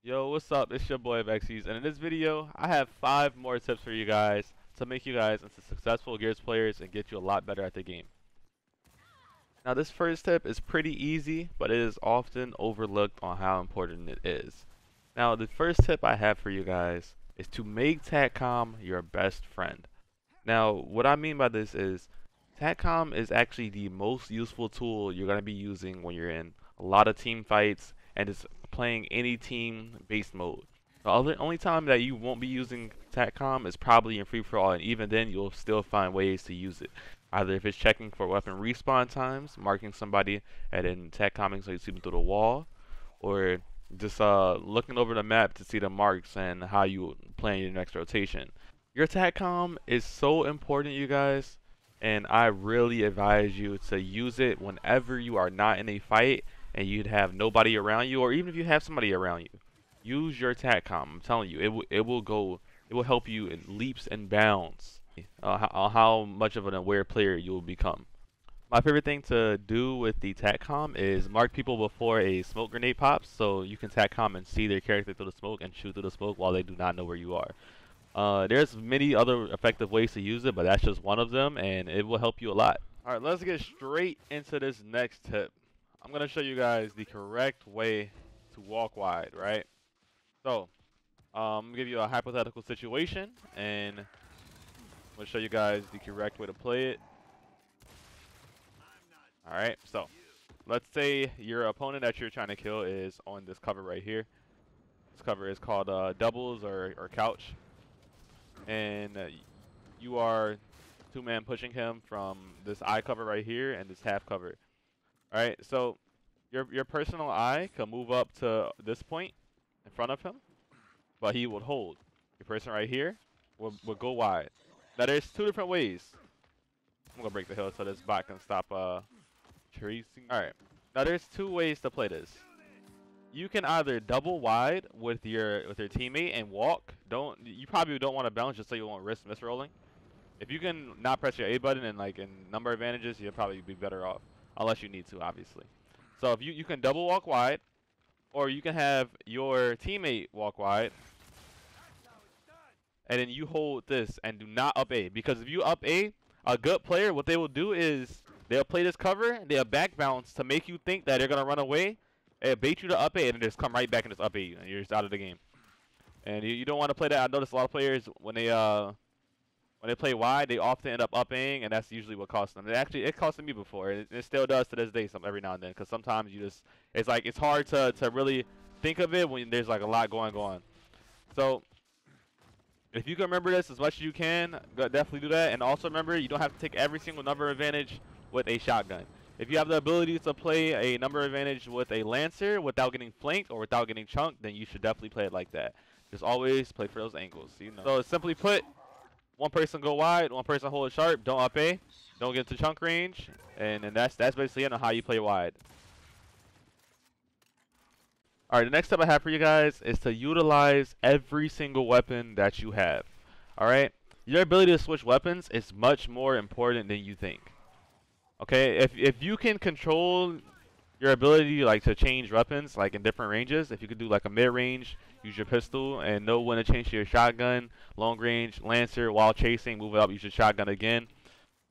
Yo, what's up? It's your boy Avexys, and in this video, I have 5 more tips for you guys to make you guys into successful Gears players and get you a lot better at the game. Now, this first tip is pretty easy, but it is often overlooked on how important it is. Now, the first tip I have for you guys is to make TACCOM your best friend. Now, what I mean by this is TACCOM is actually the most useful tool you're going to be using when you're in a lot of team fights and it's playing any team-based mode. The only time that you won't be using TACCOM is probably in free-for-all, and even then you'll still find ways to use it. Either if it's checking for weapon respawn times, marking somebody, and then TACCOMing so you see them through the wall, or just looking over the map to see the marks and how you plan your next rotation. Your TACCOM is so important, you guys, and I really advise you to use it whenever you are not in a fight and you'd have nobody around you, or even if you have somebody around you. Use your TACCOM. I'm telling you, it will help you in leaps and bounds on how much of an aware player you will become. My favorite thing to do with the TACCOM is mark people before a smoke grenade pops, so you can TACCOM and see their character through the smoke and shoot through the smoke while they do not know where you are. There's many other effective ways to use it, but that's just one of them, and it will help you a lot. Alright, let's get straight into this next tip. I'm going to show you guys the correct way to walk wide, right? So, I'm going to give you a hypothetical situation, and I'm going to show you guys the correct way to play it. Alright, so, let's say your opponent that you're trying to kill is on this cover right here. This cover is called doubles or couch. And you are two-man pushing him from this eye cover right here and this half cover. Alright, so your personal eye can move up to this point in front of him, but he would hold. Your person right here will go wide. Now there's 2 different ways. I'm gonna break the hill so this bot can stop tracing. Alright, now there's 2 ways to play this. You can either double wide with your teammate and walk. You probably don't want to bounce just so you won't risk misrolling. If you can not press your A button and like in number advantages, you'll probably be better off, unless you need to, obviously. So if you can double walk wide, or you can have your teammate walk wide, and then you hold this and do not up A, because if you up A good player, what they will do is they'll play this cover, they'll back bounce to make you think that they're gonna run away. It bait you to up A and then just come right back and just up A you, and you're just out of the game. And you don't want to play that. I notice a lot of players when they play wide, they often end up Aing, and that's usually what costs them. It costed me before. It still does to this day, every now and then, because sometimes it's hard to really think of it when there's like a lot going on. So if you can remember this as much as you can, definitely do that. And also remember, you don't have to take every single number advantage with a shotgun. If you have the ability to play a number advantage with a Lancer without getting flanked or without getting chunked, then you should definitely play it like that. Just always play for those angles. You know. So simply put, one person go wide, one person hold it sharp, don't up A, don't get to chunk range, and that's basically it on how you play wide. Alright, the next step I have for you guys is to utilize every single weapon that you have. Alright? Your ability to switch weapons is much more important than you think. Okay, if you can control your ability like to change weapons like in different ranges, if you could do like a mid-range, use your pistol and know when to change to your shotgun, long range, Lancer, while chasing, move it up, use your shotgun again. You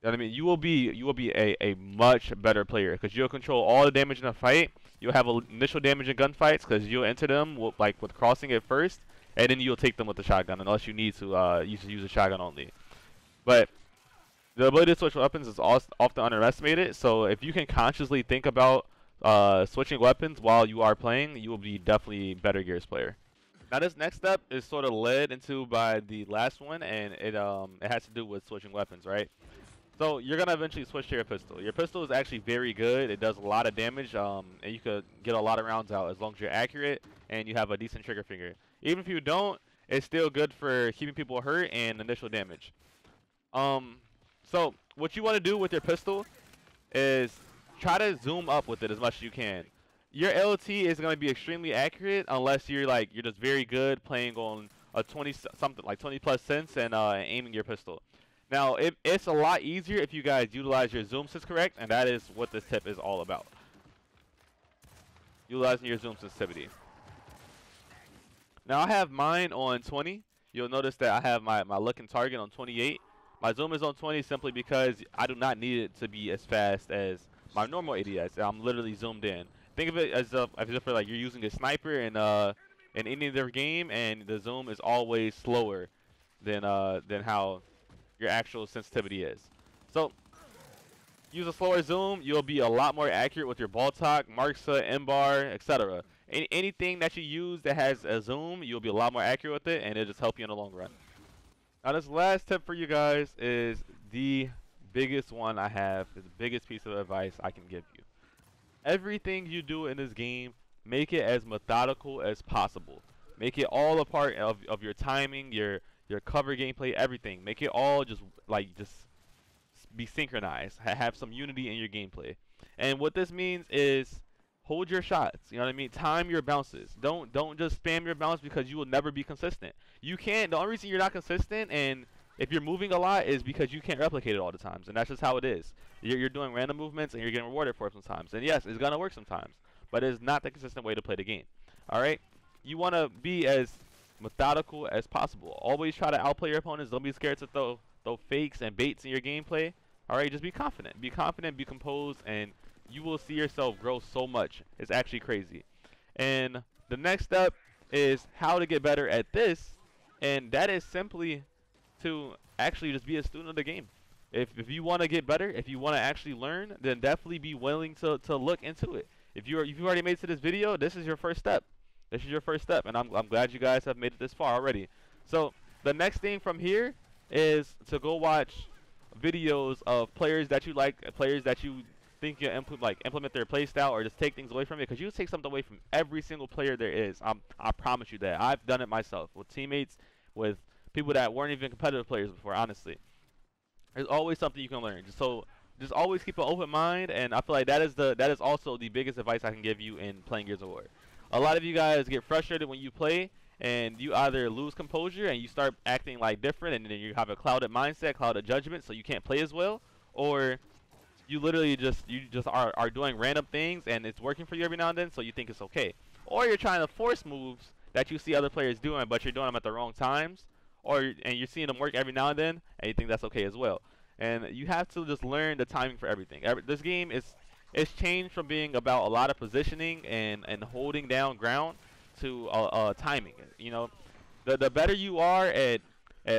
know what I mean? You will be a much better player because you'll control all the damage in a fight. You'll have initial damage in gunfights because you'll enter them with crossing it first, and then you'll take them with the shotgun unless you need to use a shotgun only. But the ability to switch weapons is often underestimated, so if you can consciously think about switching weapons while you are playing, you will be definitely a better Gears player. Now this next step is sort of led into by the last one, and it has to do with switching weapons, right? So you're gonna eventually switch to your pistol. Your pistol is actually very good. It does a lot of damage, and you could get a lot of rounds out as long as you're accurate and you have a decent trigger finger. Even if you don't, it's still good for keeping people hurt and initial damage. So what you want to do with your pistol is try to zoom up with it as much as you can. Your LT is going to be extremely accurate unless you're just very good playing on a 20 plus sense and aiming your pistol. Now it's a lot easier if you guys utilize your zoom sense correct, and that is what this tip is all about. Utilizing your zoom sensitivity. Now I have mine on 20. You'll notice that I have my looking target on 28. My zoom is on 20 simply because I do not need it to be as fast as my normal ADS. I'm literally zoomed in. Think of it as if like you're using a sniper in any other game, and the zoom is always slower than how your actual sensitivity is. So use a slower zoom, you'll be a lot more accurate with your ball talk, Marksa, M-bar, etc. Anything that you use that has a zoom, you'll be a lot more accurate with it, and it'll just help you in the long run. Now, this last tip for you guys is the biggest one I have, is the biggest piece of advice I can give you. Everything you do in this game, make it as methodical as possible. Make it all a part of your timing, your cover gameplay, everything. Make it all just be synchronized. Have some unity in your gameplay. And what this means is hold your shots. You know what I mean? Time your bounces. Don't just spam your bounce because you will never be consistent. You can't. The only reason you're not consistent and if you're moving a lot is because you can't replicate it all the times, and that's just how it is. You're doing random movements and you're getting rewarded for it sometimes. And yes, it's gonna work sometimes, but it's not the consistent way to play the game. All right? You want to be as methodical as possible. Always try to outplay your opponents. Don't be scared to throw fakes and baits in your gameplay. All right, just be confident. Be confident, be composed, and you will see yourself grow so much. It's actually crazy. And the next step is how to get better at this, and that is simply to actually just be a student of the game. If you want to get better, if you want to actually learn, then definitely be willing to look into it. If you've already made it to this video, this is your first step. This is your first step, and I'm glad you guys have made it this far already. So the next thing from here is to go watch videos of players that you like, players that you think you implement their play style, or just take things away from it, because you take something away from every single player there is. I promise you that. I've done it myself with teammates, with people that weren't even competitive players before. Honestly, there's always something you can learn. Just always keep an open mind, and I feel like that is also the biggest advice I can give you in playing Gears of War. A lot of you guys get frustrated when you play, and you either lose composure and you start acting like different, and then you have a clouded mindset, clouded judgment, so you can't play as well, or you literally just are doing random things and it's working for you every now and then, so you think it's okay. Or you're trying to force moves that you see other players doing, but you're doing them at the wrong times, and you're seeing them work every now and then, and you think that's okay as well. And you have to just learn the timing for everything. This game it's changed from being about a lot of positioning and holding down ground to timing. You know, the better you are at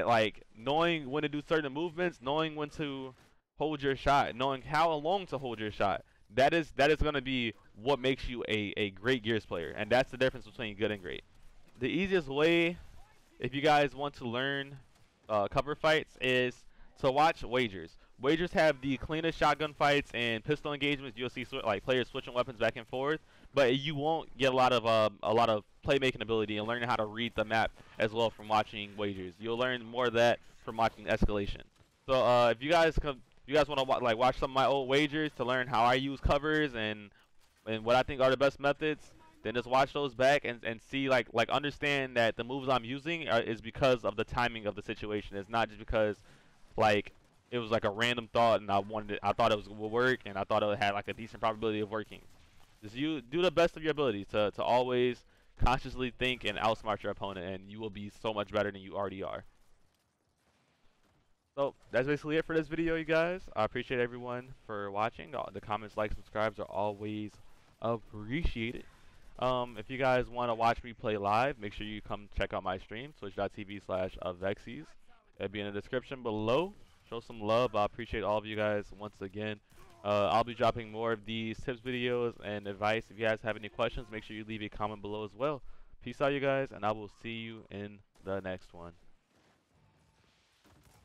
like knowing when to do certain movements, knowing when to hold your shot, knowing how long to hold your shot, that is going to be what makes you a great Gears player, and that's the difference between good and great. The easiest way, if you guys want to learn cover fights, is to watch wagers. Wagers have the cleanest shotgun fights and pistol engagements. You'll see like players switching weapons back and forth, but you won't get a lot of playmaking ability and learning how to read the map as well from watching wagers. You'll learn more of that from watching escalation. So if you guys want to watch some of my old wagers to learn how I use covers and what I think are the best methods, then just watch those back and see like understand that the moves I'm using is because of the timing of the situation. It's not just because like it was like a random thought and I thought it would work and I thought it had like a decent probability of working. Just you do the best of your ability to always consciously think and outsmart your opponent, and you will be so much better than you already are. So that's basically it for this video, you guys. I appreciate everyone for watching. The comments, likes, subscribes are always appreciated. If you guys want to watch me play live, make sure you come check out my stream, twitch.tv/Avexys. It'll be in the description below. Show some love. I appreciate all of you guys once again. I'll be dropping more of these tips videos and advice. If you guys have any questions, make sure you leave a comment below as well. Peace out, you guys, and I will see you in the next one.